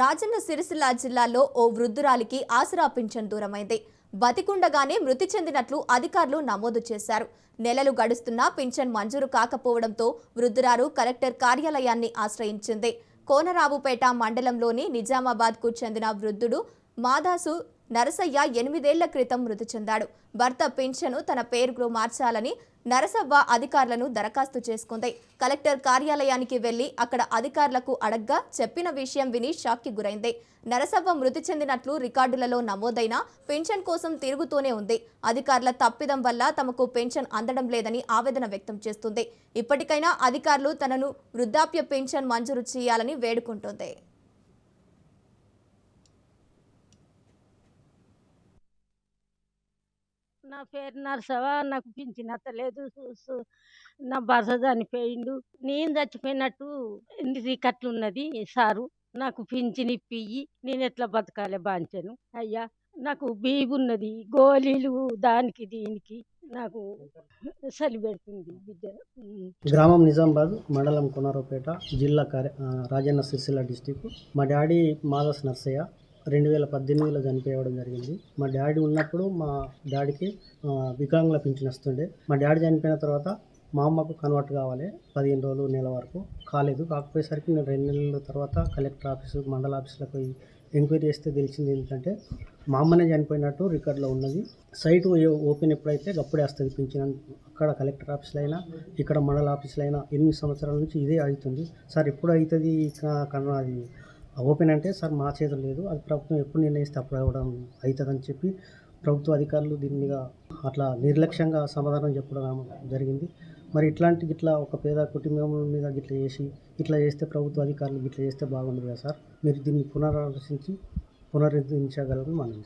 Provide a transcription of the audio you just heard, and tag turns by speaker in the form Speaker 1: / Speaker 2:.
Speaker 1: రాజన్న సిరిసిల్ల జిల్లాలో ఓ వృద్ధురాలికి ఆసరా పింఛన్ దూరమైంది. బతికుండగానే మృతి చెందినట్లు అధికారులు నమోదు చేశారు. నెలలు గడుస్తున్నా పింఛన్ మంజూరు కాకపోవడంతో వృద్ధురాలు కలెక్టర్ కార్యాలయాన్ని ఆశ్రయించింది. కోనరావుపేట మండలంలోని నిజామాబాద్కు చెందిన వృద్ధుడు మాదాసు నరసయ్య 8 ఏళ్ల క్రితం మృతి చెందాడు. భర్త పింఛను తన పేరుకు మార్చాలని నరసవ్వ అధికారులను దరఖాస్తు చేసుకుంది. కలెక్టర్ కార్యాలయానికి వెళ్లి అక్కడ అధికారులకు అడగ్గా చెప్పిన విషయం విని షాక్కి గురైంది. నరసవ్వ మృతి చెందినట్లు రికార్డులలో నమోదైన పింఛన్ కోసం తిరుగుతూనే ఉంది. అధికారుల తప్పిదం వల్ల తమకు పెన్షన్ అందడం లేదని ఆవేదన వ్యక్తం చేస్తుంది. ఇప్పటికైనా అధికారులు తనను వృద్ధాప్య పెన్షన్ మంజూరు చేయాలని వేడుకుంటోంది.
Speaker 2: నా పేరు నరసవ్వ. నాకు పింఛన్ అత్తలేదు. నా భర్త చనిపోయిండు. నేను చచ్చిపోయినట్టు రికట్లు ఉన్నది సారు. నాకు పింఛన్ ఇప్పియ్యి. నేను ఎట్లా బతకాలి బాంచను అయ్యా. నాకు బీబీ ఉన్నది, గోళీలు దానికి దీనికి నాకు చలి పెడుతుంది బిడ్డ.
Speaker 3: గ్రామం నిజామాబాద్, మండలం కోనరావుపేట, జిల్లా రాజన్న సిరిసిల్ల డిస్టిక్. మా డాడీ మాదాస్ నర్సయ్య 2018లో చనిపోవడం జరిగింది. మా డాడీ ఉన్నప్పుడు మా డాడీకి వికలాంగుల పింఛన్ వస్తుండే. మా డాడీ చనిపోయిన తర్వాత మా అమ్మకు కన్వర్ట్ కావాలి. 15 రోజులు, నెల వరకు కాలేదు. కాకపోయేసరికి నేను 2 నెలల తర్వాత కలెక్టర్ ఆఫీసు, మండల ఆఫీసులకు ఎంక్వైరీ చేస్తే తెలిసింది ఏంటంటే మా అమ్మనే చనిపోయినట్టు రికార్డులో ఉన్నది. సైట్ ఓపెన్ ఎప్పుడైతే అప్పుడే వస్తుంది పింఛన్. అక్కడ కలెక్టర్ ఆఫీసులో అయినా, ఇక్కడ మండల ఆఫీసులో అయినా 8 సంవత్సరాల నుంచి ఇదే అవుతుంది. సార్ ఎప్పుడు అవుతుంది కన్నా అది ఓపెన్ అంటే, సార్ మా చేతులు లేదు, అది ప్రభుత్వం ఎప్పుడు నిర్ణయిస్తే అప్పుడు అవ్వడం అవుతుందని చెప్పి ప్రభుత్వ అధికారులు దీని మీద అట్లా నిర్లక్ష్యంగా సమాధానం చెప్పడం జరిగింది. మరి ఇట్లా ఒక పేద కుటుంబం మీద ఇట్లా చేస్తే ప్రభుత్వ అధికారులు ఇట్లా చేస్తే బాగుండదు కదా సార్. మీరు దీన్ని పునరాలోచించి పునరుద్ధరించగలరు మనం.